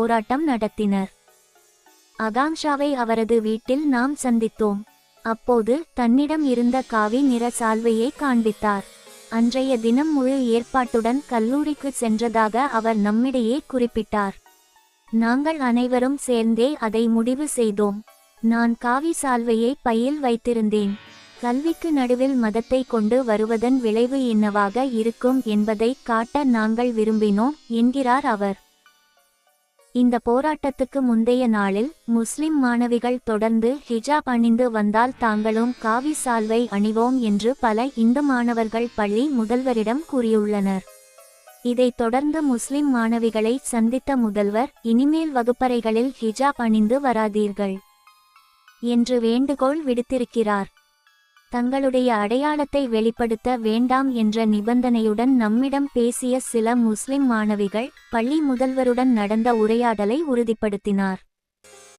போராட்டம் நடத்தினர். ஆகாங்ஷாவை அவரது வீட்டில் நாம் சந்தித்தோம். அப்போது தன்னிடம் இருந்த காவி நிற சால்வையை காண்பித்தார். அன்றைய தினம் முழு ஏற்பாட்டுடன் கல்லூரிக்கு சென்றதாக அவர் நம்மிடையே குறிப்பிட்டார். நாங்கள் அனைவரும் சேர்ந்தே அதை முடிவு செய்தோம். நான் காவி சால்வையை பையில் வைத்திருந்தேன். கல்விக்கு நடுவில் மதத்தை கொண்டு வருவதன் விளைவு என்னவாக இருக்கும் என்பதை காட்ட நாங்கள் விரும்பினோம் என்கிறார் அவர். இந்த போராட்டத்துக்கு முந்தைய நாளில் முஸ்லிம் மாணவிகள் தொடர்ந்து ஹிஜாப் அணிந்து வந்தால் தாங்களும் காவி சால்வை அணிவோம் என்று பல இந்து மாணவர்கள் பள்ளி முதல்வரிடம் கூறியுள்ளனர். இதைத் தொடர்ந்து முஸ்லிம் மாணவிகளை சந்தித்த முதல்வர், இனிமேல் வகுப்பறைகளில் ஹிஜாப் அணிந்து வராதீர்கள் என்று வேண்டுகோள் விடுத்திருக்கிறார். தங்களுடைய அடையாளத்தை வெளிப்படுத்த வேண்டாம் என்ற நிபந்தனையுடன் நம்மிடம் பேசிய சில முஸ்லிம் மாணவிகள் பள்ளி முதல்வருடன் நடந்த உரையாடலை உறுதிப்படுத்தினார்.